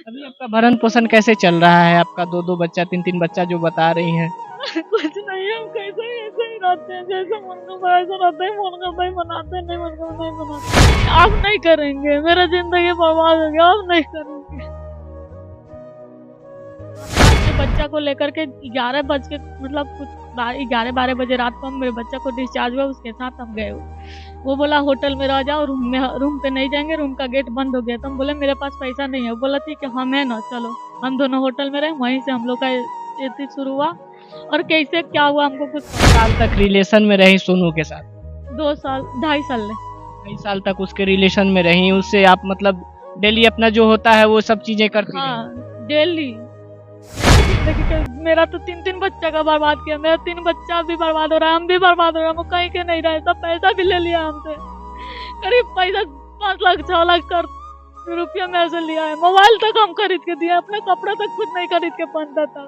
अभी आपका भरण पोषण कैसे चल रहा है? आपका 2-2 बच्चा, 3-3 बच्चा जो बता रही हैं। कुछ नहीं, हम कैसे ही ऐसे ही रहते हैं, जैसे मन करता है ऐसा रहते हैं, मन करता है बनाते हैं, नहीं मन करता नहीं बनाते। अब नहीं करेंगे, मेरा जिंदगी बर्बाद हो गया, अब नहीं करेंगे। अपने बच्चा को लेकर के 11 बज के मतलब कुछ 11-12 बजे रात को हम मेरे बच्चा को डिस्चार्ज हुआ, उसके साथ हम गए। वो बोला होटल में रह जाओ, रूम पे नहीं जाएंगे, रूम का गेट बंद हो गया। तो हम बोले मेरे पास पैसा नहीं है। वो बोला ठीक है हम है ना, चलो। हम दोनों होटल में रहे, वहीं से हम लोग का ये शुरू हुआ। और कैसे क्या हुआ हमको कुछ साल तक रिलेशन में रही सोनू के साथ? 2 साल 2.5 साल ले। कई साल तक उसके रिलेशन में रही, उससे आप मतलब डेली अपना जो होता है वो सब चीजें करती रही? हाँ डेली। देखिए मेरा तो 3-3 बच्चा का बर्बाद किया, मेरा 3 बच्चा भी बर्बाद हो रहा है, हम भी बर्बाद हो रहे हैं, हम कहीं के नहीं रहे। सब पैसा भी ले लिया हमसे, करीब पैसा 5 लाख 6 लाख कर रुपया में से लिया है। मोबाइल तक हम खरीद के दिया, अपने कपड़े तक खुद नहीं खरीद के पहनता था,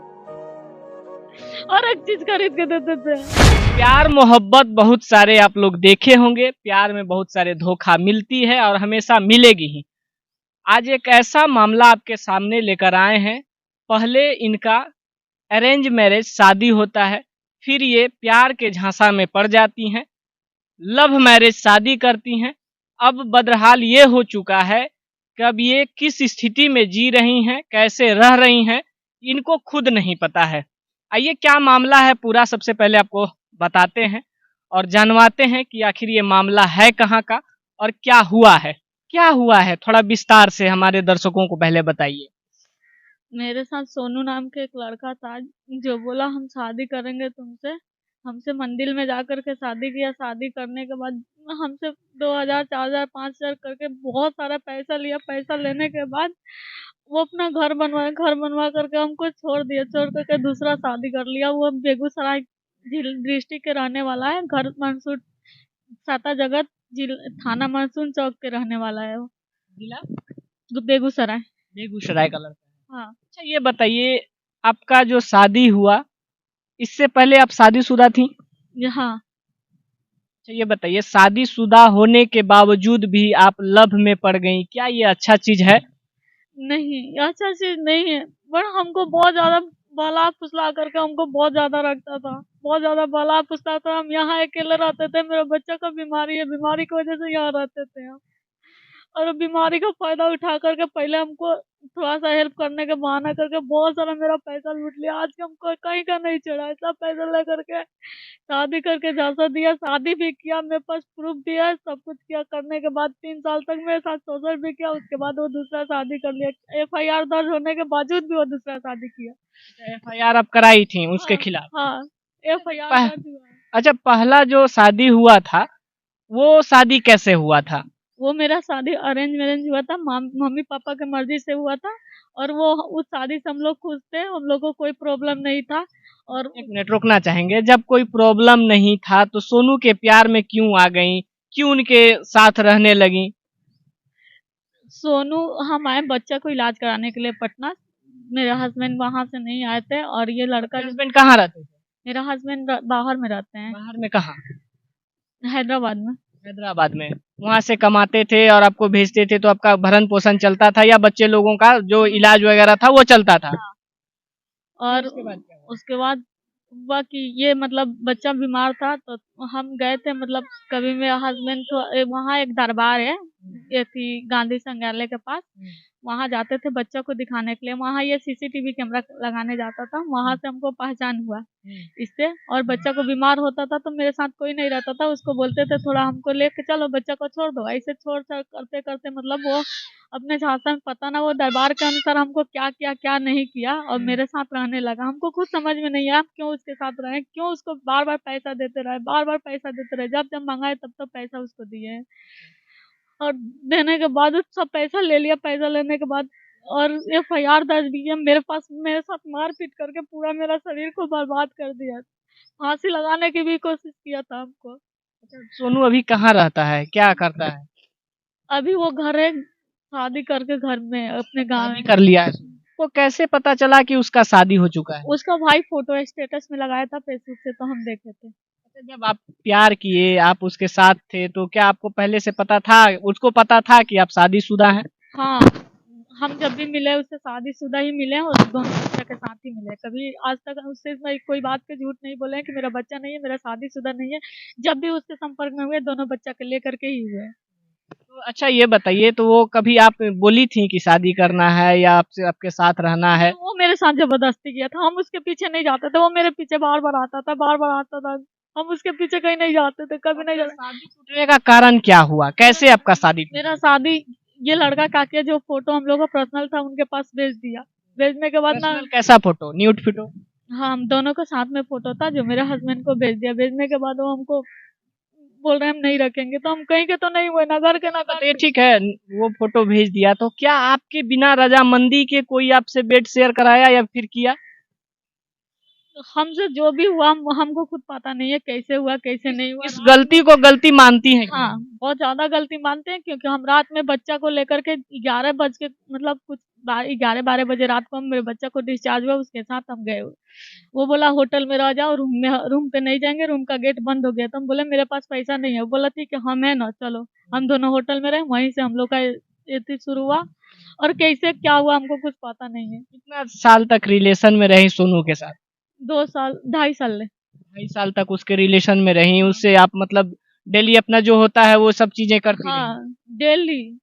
और एक चीज खरीद के देते थे। प्यार मोहब्बत बहुत सारे आप लोग देखे होंगे, प्यार में बहुत सारे धोखा मिलती है और हमेशा मिलेगी ही। आज एक ऐसा मामला आपके सामने लेकर आए हैं। पहले इनका अरेंज मैरिज शादी होता है, फिर ये प्यार के झांसा में पड़ जाती हैं, लव मैरिज शादी करती हैं। अब बदरहाल ये हो चुका है कि अब ये किस स्थिति में जी रही हैं, कैसे रह रही हैं, इनको खुद नहीं पता है। आइए क्या मामला है पूरा सबसे पहले आपको बताते हैं और जानवाते हैं कि आखिर ये मामला है कहाँ का और क्या हुआ है। क्या हुआ है थोड़ा विस्तार से हमारे दर्शकों को पहले बताइए। मेरे साथ सोनू नाम के एक लड़का था, जो बोला हम शादी करेंगे तुमसे। हमसे मंदिर में जाकर के शादी किया। शादी करने के बाद हमसे 2000 4000 5000 करके बहुत सारा पैसा लिया। पैसा लेने के बाद वो अपना घर बनवा करके हमको छोड़ दिया। छोड़ करके दूसरा शादी कर लिया। वो बेगूसराय डिस्ट्रिक्ट के रहने वाला है। घर मंसूर साता जगत थाना मनसून चौक के रहने वाला है। वो जिला बेगूसराय। बेगूसराय का लड़का है। हाँ। अच्छा ये बताइए, आपका जो शादी हुआ इससे पहले आप शादीशुदा थी? हाँ। अच्छा ये बताइए, शादीशुदा होने के बावजूद भी आप लव में पड़ गई, क्या ये अच्छा चीज है? नहीं, अच्छा चीज नहीं है, पर हमको बहुत ज्यादा बहला फुसला करके हमको बहुत ज्यादा रखता था। बहुत ज्यादा बहला फुसला था। हम यहाँ अकेले रहते थे, मेरे बच्चा का बीमारी है, बीमारी की वजह से यहाँ रहते थे हम। और बीमारी का फायदा उठा करके पहले हमको थोड़ा सा हेल्प करने के बहाना करके बहुत सारा मेरा पैसा लूट लिया। आज के हमको कहीं का नहीं चढ़ा है। सब पैसा ले करके शादी करके झांसा दिया। शादी भी किया, मेरे पास प्रूफ भी है, सब कुछ किया। करने के बाद 3 साल तक मेरे साथ शोषण भी किया। उसके बाद वो दूसरा शादी कर लिया। FIR दर्ज होने के बावजूद भी वो दूसरा शादी किया। FIR आप कराई थी उसके हाँ खिलाफ? हाँ, FIR पह, दर्ज हुआ है। अच्छा पहला जो शादी हुआ था वो शादी कैसे हुआ था? वो मेरा शादी अरेंज मैरेज हुआ था। मम्मी पापा की मर्जी से हुआ था। और वो उस शादी से हम लोग खुश थे, हम लोग को कोई प्रॉब्लम नहीं था। और एक मिनट रुकना चाहेंगे, जब कोई प्रॉब्लम नहीं था तो सोनू के प्यार में क्यों आ गई, क्यों उनके साथ रहने लगी? सोनू, हम आए बच्चा को इलाज कराने के लिए पटना। मेरे हस्बैंड वहां से नहीं आए थे। और ये लड़का हस्बैंड कहाँ रहते थे? मेरा हस्बैंड बाहर में रहते हैं, बाहर में कहाँ? हैदराबाद में। हैदराबाद में। वहां से कमाते थे और आपको भेजते थे, तो आपका भरण पोषण चलता था या बच्चे लोगों का जो इलाज वगैरह था वो चलता था? और उसके बाद क्या हुआ? उसके बाद हुआ कि ये मतलब बच्चा बीमार था, तो हम गए थे। मतलब कभी मेरा हस्बैंड तो वहाँ एक दरबार है, ये थी गांधी संग्रहालय के पास, वहाँ जाते थे बच्चा को दिखाने के लिए। वहाँ ये CCTV कैमरा लगाने जाता था, वहाँ से हमको पहचान हुआ इससे। और बच्चा को बीमार होता था तो मेरे साथ कोई नहीं रहता था, उसको बोलते थे थोड़ा हमको लेके चलो, बच्चा को छोड़ दो। ऐसे छोड़ छोड़ करते करते मतलब वो अपने झांसा में, पता ना वो दरबार के अनुसार हमको क्या किया क्या नहीं किया, और मेरे साथ रहने लगा। हमको कुछ समझ में नहीं आया क्यों उसके साथ रहे, क्यों उसको बार बार पैसा देते रहे, बार बार पैसा देते रहे। जब जब मंगाए तब तब पैसा उसको दिए। और देने के बाद सब पैसा ले लिया। पैसा लेने के बाद और FIR दर्ज भी किया मेरे पास। मेरे साथ मारपीट करके पूरा मेरा शरीर को बर्बाद कर दिया। फांसी लगाने की भी कोशिश किया था हमको। सोनू अभी कहाँ रहता है, क्या करता है? अभी वो घर है, शादी करके घर में अपने गाँव शादी में। कर लिया है? तो कैसे पता चला कि उसका शादी हो चुका है? उसका भाई फोटो स्टेटस में लगाया था फेसबुक से, तो हम देखे थे। अच्छा, जब आप प्यार किए, आप उसके साथ थे, तो क्या आपको पहले से पता था, उसको पता था कि आप शादीशुदा हैं? हाँ, हम जब भी मिले उससे शादीशुदा ही मिले हैं और दोनों बच्चा के साथ ही मिले हैं। कभी आज तक उससे मैं कोई बात पे झूठ नहीं बोले हैं कि मेरा बच्चा नहीं है, मेरा शादीशुदा नहीं है। जब भी उसके संपर्क में हुए दोनों बच्चा के लेकर के ही हुए हैं। तो अच्छा ये बताइए, तो वो कभी आप बोली थी कि शादी करना है या आपसे आपके साथ रहना है? वो मेरे साथ जबरदस्ती किया था, हम उसके पीछे नहीं जाते थे, वो मेरे पीछे बार-बार आता था, बार-बार आता था। हम उसके पीछे कहीं नहीं जाते थे, कभी नहीं आपका जाते। शादी टूटने का कारण क्या हुआ? कैसे आपका शादी टूटा? मेरा शादी ये लड़का का के जो फ़ोटो हम लोगों का पर्सनल था उनके पास भेज दिया। भेजने के बाद ना पर्सनल कैसा फोटो? Nude photo? हाँ, हम दोनों का साथ में फ़ोटो था जो मेरे हस्बैंड को भेज दिया। भेजने के बाद वो हमको बोल रहे हैं हम नहीं रखेंगे, तो हम कहीं के तो नहीं हुए, ना घर के ना तो काट ये के। ठीक है, वो फोटो भेज दिया, तो क्या आपके बिना रजामंदी के कोई आपसे बेड शेयर कराया या फिर किया? हमसे जो भी हुआ हमको खुद पता नहीं है कैसे हुआ, कैसे नहीं हुआ। इस रात गलती में को गलती मानती हैं क्या? हाँ, बहुत ज़्यादा गलती मानते हैं क्योंकि हम रात में बच्चा को लेकर के 11 बज के मतलब कुछ 11-12 बजे रात को हम मेरे बच्चा को डिस्चार्ज हुआ उसके साथ हम गए। वो बोला होटल में रह जाओ, रूम पे नहीं जाएँगे, रूम का गेट बंद हो गया। तो हम बोले मेरे पास पैसा नहीं है। वो बोला ठीक है हम हैं ना चलो। हम दोनों होटल में रहे, वहीं से हम लोग का ये चीज़ शुरू हुआ और कैसे क्या हुआ हमको कुछ पता नहीं है। कितना साल तक रिलेशन में रही सोनू के साथ? 2 साल, 2.5 साल ले। 2.5 साल तक उसके रिलेशन में रही, उससे आप मतलब डेली अपना जो होता है वो सब चीजें करती रही। हाँ, डेली।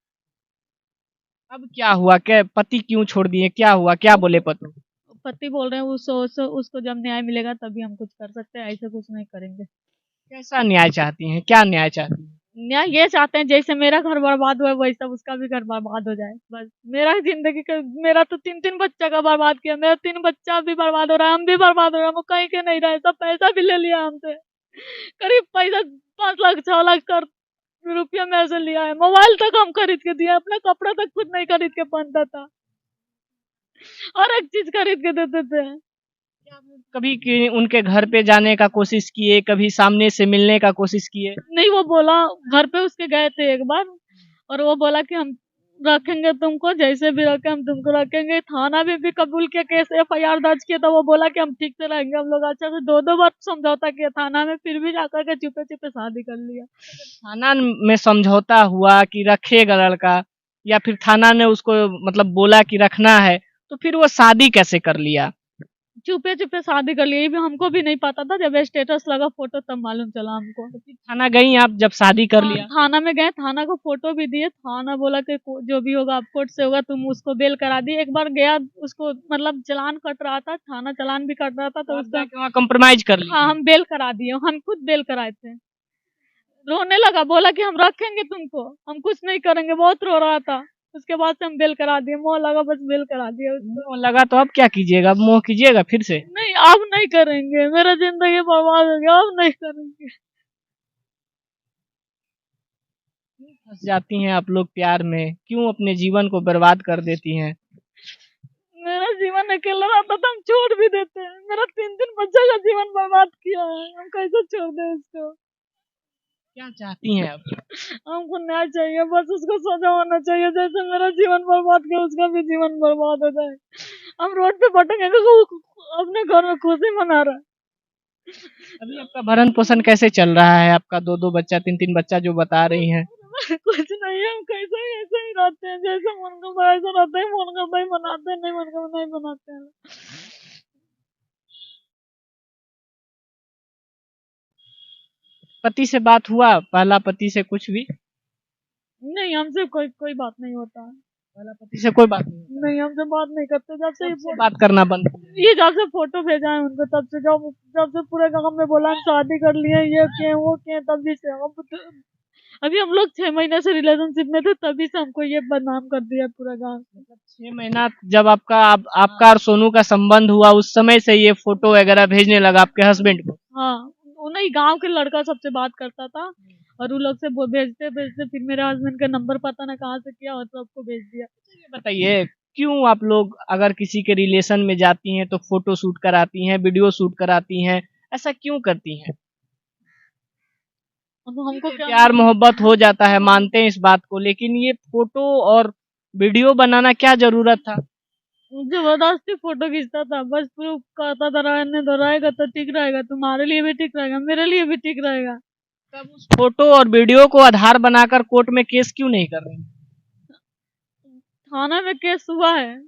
अब क्या हुआ? क्या पति क्यों छोड़ दिए? क्या हुआ? क्या बोले पति? पति बोल रहे हैं उसको जब न्याय मिलेगा तभी हम कुछ कर सकते हैं, ऐसे कुछ नहीं करेंगे। कैसा न्याय चाहती हैं? क्या न्याय चाहती हैं? न्याय ये चाहते हैं जैसे मेरा घर बर्बाद हुआ है वैसा उसका भी घर बर्बाद हो जाए बस। मेरा जिंदगी का मेरा तो 3-3 बच्चा का बर्बाद किया, मेरा 3 बच्चा भी बर्बाद हो रहा है, हम भी बर्बाद हो रहे हैं, वो कहीं के नहीं रहे, सब पैसा भी ले लिया हमसे। करीब पैसा 5 लाख 6 लाख कर रुपया में से लिया है। मोबाइल तक हम खरीद के दिया, अपना कपड़ा तक खुद नहीं खरीद के पहनता था, और एक चीज खरीद के देते थे। कभी उनके घर पे जाने का कोशिश किए, कभी सामने से मिलने का कोशिश किए? नहीं, वो बोला घर पे उसके गए थे एक बार और वो बोला कि हम रखेंगे तुमको, जैसे भी रखे हम तुमको रखेंगे। थाना में भी कबूल किया, केस एफआईआर दर्ज किया, तो वो बोला कि हम ठीक से रहेंगे, हम लोग अच्छा से 2-2 बार समझौता किया थाना में, फिर भी जाकर के चुपे चुपे शादी कर लिया। थाना में समझौता हुआ कि रखेगा लड़का, या फिर थाना ने उसको मतलब बोला कि रखना है, तो फिर वो शादी कैसे कर लिया? चुपे चुपे शादी कर लिया, ये भी हमको भी नहीं पता था, जब स्टेटस लगा फोटो तब मालूम चला हमको। थाना गई आप जब शादी कर लिया? थाना में गए, थाना को फोटो भी दिए, थाना बोला कि जो भी होगा आप कोर्ट से होगा, तुम उसको बेल करा दिए। एक बार गया उसको मतलब चालान कट रहा था, थाना चालान भी कट रहा था, तो उसका वहाँ कॉम्प्रोमाइज कर ली? हाँ हम बेल करा दिए, हम खुद बेल कराए थे। रोने लगा, बोला कि हम रखेंगे तुमको, हम कुछ नहीं करेंगे, बहुत रो रहा था। उसके बाद से हम बेल करा दिए, मोह लगा बस बेल करा दिया उसको। मोह लगा तो अब क्या कीजिएगा? अब मोह कीजिएगा फिर से? नहीं अब नहीं करेंगे, मेरा जिंदगी बर्बाद हो गया, अब नहीं करेंगे। फंस जाती हैं आप लोग प्यार में, क्यों अपने जीवन को बर्बाद कर देती हैं? मेरा जीवन अकेला रहता तो हम छोड़ भी देते हैं, मेरा 3-3 बच्चा का जीवन बर्बाद किया है, हम कैसे छोड़ दें उसको। क्या चाहती हैं आप? हमको न्याय चाहिए, बस उसको सजा होना चाहिए, जैसे मेरा जीवन बर्बाद किया उसका भी जीवन बर्बाद हो जाए। हम रोड पे भटकेंगे तो वो अपने घर में खुशी मना रहा अभी आपका भरण पोषण कैसे चल रहा है? आपका 2-2 बच्चा, 3-3 बच्चा जो बता रही हैं। है। कुछ नहीं है, हम कैसे ही ऐसे ही रहते हैं, जैसे मन करता है ऐसा रहते हैं, मन करता ही बनाते हैं, नहीं मन करता नहीं बनाते हैं। पति से बात हुआ? पहला पति से कुछ भी? नहीं, हमसे कोई कोई बात नहीं होता है। पहला पति से कोई बात नहीं? नहीं, हमसे बात नहीं करते, जब से सबसे बात करना बंद किया? ये जब से फोटो भेजा है उनको, तब से जब से पूरे गांव में बोला हम शादी कर लिए, ये किए वो किए, तभी से अभी हम लोग 6 महीने से रिलेशनशिप में थे, तभी से हमको ये बदनाम कर दिया पूरा गांव। मतलब 6 महीना जब आपका और सोनू का संबंध हुआ, उस समय से ये फोटो वगैरह भेजने लगा आपके हस्बैंड को? हाँ, वो नहीं गांव के लड़का सबसे बात करता था और वो लोग से भेजते भेजते फिर मेरे हस्बैंड का नंबर पता ना कहाँ से किया और सबको भेज दिया। ये बताइए, क्यों आप लोग अगर किसी के रिलेशन में जाती हैं तो फोटो शूट कराती हैं, वीडियो शूट कराती हैं, ऐसा क्यों करती हैं? अब हमको क्या प्यार मोहब्बत हो जाता है, मानते हैं इस बात को, लेकिन ये फोटो और वीडियो बनाना क्या जरूरत था? जबरदस्ती फोटो खींचता था, बस प्रूफ कहता था रहने दो, रहेगा तो ठीक रहेगा, तुम्हारे लिए भी ठीक रहेगा, मेरे लिए भी ठीक रहेगा। तब उस फोटो और वीडियो को आधार बनाकर कोर्ट में केस क्यों नहीं कर रहे हैं? थाना में केस हुआ है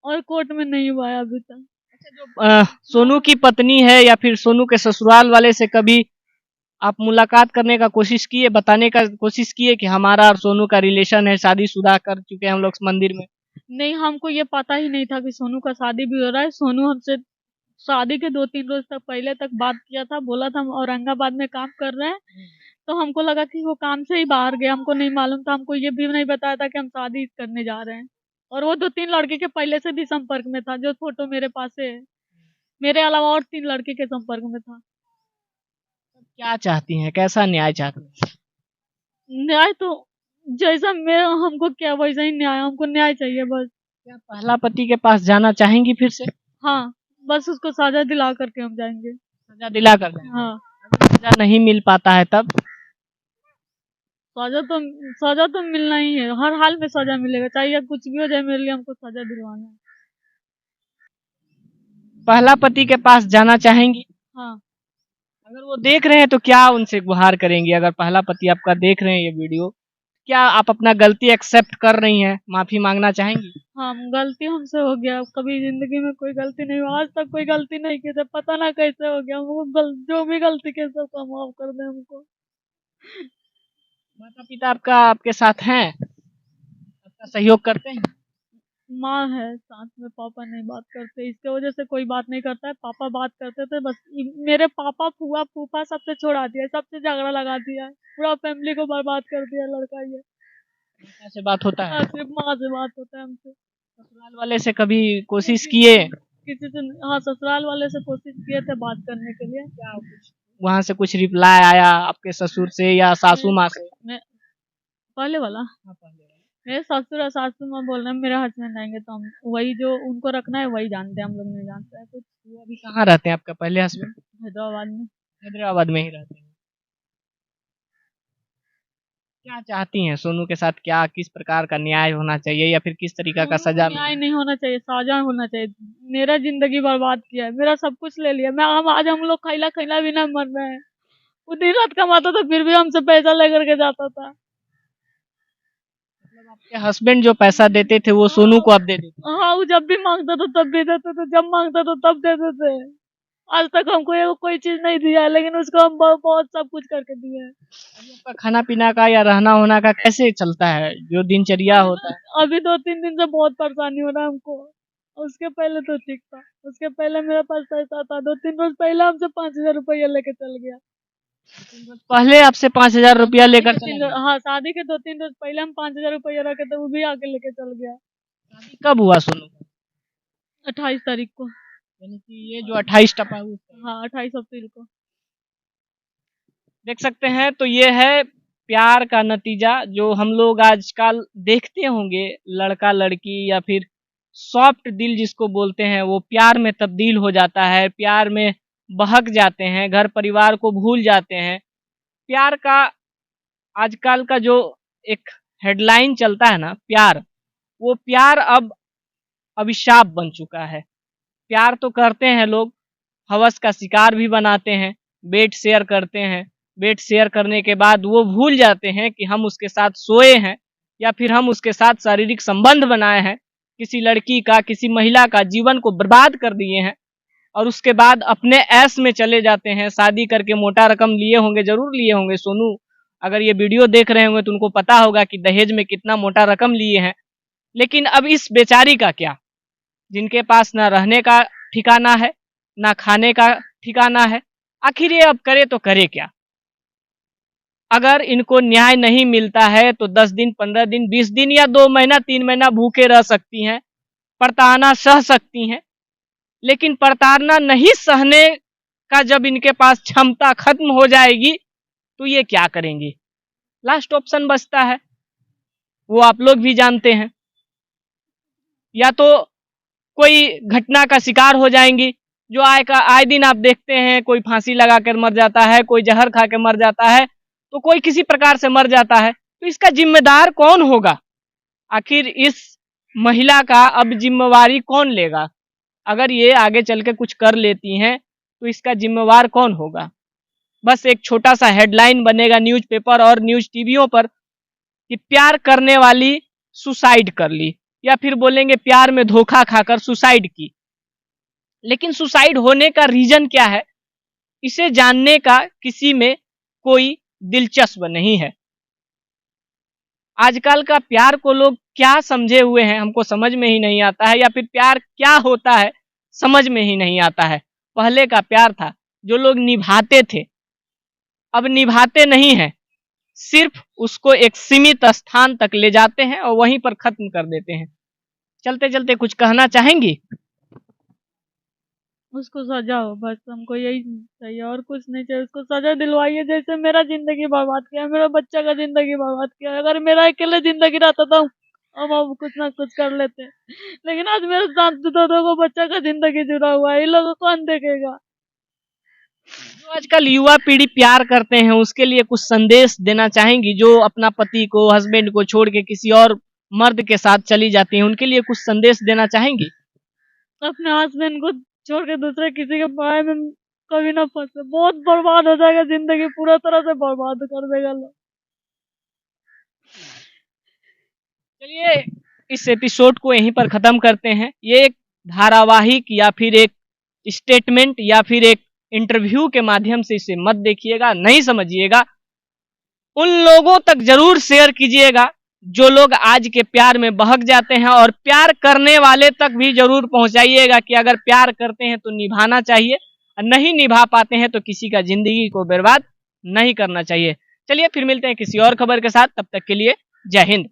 और कोर्ट में नहीं हुआ है अभी तक। सोनू की पत्नी है या फिर सोनू के ससुराल वाले से कभी आप मुलाकात करने का कोशिश किए, बताने का कोशिश किए कि हमारा और सोनू का रिलेशन है, शादीशुदा कर चुके हैं हम लोग मंदिर में? नहीं, हमको ये पता ही नहीं था कि सोनू का शादी भी हो रहा है। सोनू हमसे शादी के 2-3 रोज तक पहले तक बात किया था, बोला था हम औरंगाबाद में काम कर रहे हैं, तो हमको लगा कि वो काम से ही बाहर गया, हमको नहीं मालूम था, हमको ये भी नहीं बताया था कि हम शादी करने जा रहे हैं। और वो 2-3 लड़के के पहले से भी संपर्क में था, जो फोटो मेरे पास है, मेरे अलावा और 3 लड़के के संपर्क में था। क्या चाहती हैं, कैसा न्याय चाहती हैं? न्याय तो जैसा मैं हमको क्या वैसा ही न्याय, हमको न्याय चाहिए बस। क्या पहला पति के पास जाना चाहेंगी फिर से? हाँ, बस उसको सजा दिला करके हम जाएंगे। सजा दिला कर देंगे? हाँ, अगर सजा नहीं मिल पाता है तब? सजा तो मिलना ही है, हर हाल में सजा मिलेगा, चाहे कुछ भी हो जाए, मेरे लिए हमको सजा दिलवाना है। पहला पति के पास जाना चाहेंगी? हाँ। अगर वो देख रहे हैं तो क्या उनसे गुहार करेंगी? अगर पहला पति आपका देख रहे हैं ये वीडियो, क्या आप अपना गलती एक्सेप्ट कर रही हैं, माफी मांगना चाहेंगी? हाँ, गलती हमसे हो गया, कभी जिंदगी में कोई गलती नहीं हुआ, आज तक कोई गलती नहीं की थी, पता ना कैसे हो गया, हमको जो भी गलती के सबका माफ कर दे हमको। माता पिता आपका आपके साथ हैं, आपका सहयोग करते हैं? माँ है साथ में, पापा नहीं बात करते, इसके वजह से कोई बात नहीं करता है। पापा बात करते थे, बस मेरे पापा फूफा फूफा सबसे छोड़ा दिया, सबसे झगड़ा लगा दिया है, पूरा फैमिली को बर्बाद कर दिया लड़का ये। माता से बात होता है? सिर्फ माँ से बात होता है हमसे। ससुराल वाले से कभी कोशिश किए? किसी से, हाँ, ससुराल वाले से कोशिश किए थे बात करने के लिए। क्या कुछ वहाँ से कुछ रिप्लाई आया आपके ससुर से या सासू माँ से? मैं पहले वाला, मेरे ससुर और सासू माँ बोल रहे हैं मेरे हस्बैंड आएंगे तो हम वही जो उनको रखना है वही जानते हैं, हम लोग नहीं जानते हैं कुछ। वो अभी कहाँ रहते हैं आपका पहले हस्बैंड? हैदराबाद में। हैदराबाद में ही रहते हैं। क्या चाहती हैं सोनू के साथ, क्या किस प्रकार का न्याय होना चाहिए या फिर किस तरीका का सजा? न्याय नहीं होना चाहिए, सजा होना चाहिए। मेरा जिंदगी बर्बाद किया है, मेरा सब कुछ ले लिया, मैं आज हम लोग खैला खैला भी ना मर रहे हैं। वो दिन रात कमाता था फिर भी हमसे पैसा लेकर के जाता था। मतलब आपके हस्बैंड जो पैसा देते थे वो सोनू को आप दे देते? हाँ, वो जब भी मांगता था तब भी देते थे, जब मांगता था तब देते थे। आज तक हमको ये कोई चीज नहीं दिया है, लेकिन उसको हम बहुत सब कुछ करके दिए हैं। अभी आपका खाना पीना का या रहना होना का कैसे चलता है, जो दिनचर्या होता है? अभी 2-3 दिन से बहुत परेशानी हो रहा है हमको, उसके पहले तो ठीक था। उसके पहले मेरे पास पैसा था, 2-3 रोज पहले हमसे 5,000 रुपया लेके चल गया। पहले आपसे 5,000 रुपया लेकर चला गया? हाँ, शादी के 2-3 रोज पहले हम 5,000 रुपया रखे थे, वो भी आके लेके चल गया। शादी कब हुआ सोनू का? 28 तारीख को। यानी कि ये जो 28 टपा हुआ? हाँ, 28 अप्रैल को। देख सकते हैं, तो ये है प्यार का नतीजा जो हम लोग आजकल देखते होंगे। लड़का लड़की या फिर सॉफ्ट दिल जिसको बोलते हैं, वो प्यार में तब्दील हो जाता है, प्यार में बहक जाते हैं, घर परिवार को भूल जाते हैं। प्यार का आजकल का जो एक हेडलाइन चलता है ना, प्यार, वो प्यार अब अभिशाप बन चुका है। प्यार तो करते हैं लोग, हवस का शिकार भी बनाते हैं, बेड शेयर करते हैं, बेड शेयर करने के बाद वो भूल जाते हैं कि हम उसके साथ सोए हैं या फिर हम उसके साथ शारीरिक संबंध बनाए हैं। किसी लड़की का, किसी महिला का जीवन को बर्बाद कर दिए हैं और उसके बाद अपने ऐश में चले जाते हैं। शादी करके मोटा रकम लिए होंगे, जरूर लिए होंगे। सोनू अगर ये वीडियो देख रहे होंगे तो उनको पता होगा कि दहेज में कितना मोटा रकम लिए हैं। लेकिन अब इस बेचारी का क्या, जिनके पास ना रहने का ठिकाना है, ना खाने का ठिकाना है, आखिर ये अब करे तो करे क्या? अगर इनको न्याय नहीं मिलता है तो 10 दिन, 15 दिन, 20 दिन या 2 महीना, 3 महीना भूखे रह सकती हैं, प्रताड़ना सह सकती हैं। लेकिन प्रताड़ना नहीं सहने का जब इनके पास क्षमता खत्म हो जाएगी तो ये क्या करेंगी? लास्ट ऑप्शन बचता है, वो आप लोग भी जानते हैं, या तो कोई घटना का शिकार हो जाएंगी, जो आए दिन आप देखते हैं, कोई फांसी लगा कर मर जाता है, कोई जहर खा के मर जाता है, तो कोई किसी प्रकार से मर जाता है। तो इसका जिम्मेदार कौन होगा? आखिर इस महिला का अब जिम्मेवारी कौन लेगा? अगर ये आगे चल के कुछ कर लेती हैं तो इसका जिम्मेवार कौन होगा? बस एक छोटा सा हेडलाइन बनेगा न्यूज़पेपर और न्यूज़ टीवियों पर कि प्यार करने वाली सुसाइड कर ली, या फिर बोलेंगे प्यार में धोखा खाकर सुसाइड की। लेकिन सुसाइड होने का रीजन क्या है, इसे जानने का किसी में कोई दिलचस्प नहीं है। आजकल का प्यार को लोग क्या समझे हुए हैं हमको समझ में ही नहीं आता है, या फिर प्यार क्या होता है समझ में ही नहीं आता है। पहले का प्यार था जो लोग निभाते थे, अब निभाते नहीं हैं, सिर्फ उसको एक सीमित स्थान तक ले जाते हैं और वहीं पर खत्म कर देते हैं। चलते चलते कुछ कहना चाहेंगी? उसको सजा हो, बस हमको यही चाहिए और कुछ नहीं चाहिए। उसको सजा दिलवाइए, जैसे मेरा जिंदगी बर्बाद किया, मेरा बच्चा का जिंदगी बर्बाद किया। अगर मेरा अकेले जिंदगी रहता था अब कुछ ना कुछ कर लेते, लेकिन आज मेरे साथ दो को बच्चा का जिंदगी जुड़ा हुआ है, इन लोगों को कौन देखेगा? जो आजकल युवा पीढ़ी प्यार करते हैं उसके लिए कुछ संदेश देना चाहेंगी? जो अपना पति को, हस्बैंड को छोड़ के किसी और मर्द के साथ चली जाती हैं, उनके लिए कुछ संदेश देना चाहेंगी? अपने हस्बैंड को छोड़ के दूसरे किसी के बारे में कभी ना फंसे, बहुत बर्बाद हो जाएगा जिंदगी, पूरा तरह से बर्बाद कर देगा लोग। चलिए इस एपिसोड को यहीं पर खत्म करते हैं। ये एक धारावाहिक या फिर एक स्टेटमेंट या फिर एक इंटरव्यू के माध्यम से इसे मत देखिएगा, नहीं समझिएगा। उन लोगों तक जरूर शेयर कीजिएगा जो लोग आज के प्यार में बहक जाते हैं, और प्यार करने वाले तक भी जरूर पहुंचाइएगा कि अगर प्यार करते हैं तो निभाना चाहिए, और नहीं निभा पाते हैं तो किसी का जिंदगी को बर्बाद नहीं करना चाहिए। चलिए फिर मिलते हैं किसी और खबर के साथ, तब तक के लिए जय हिंद।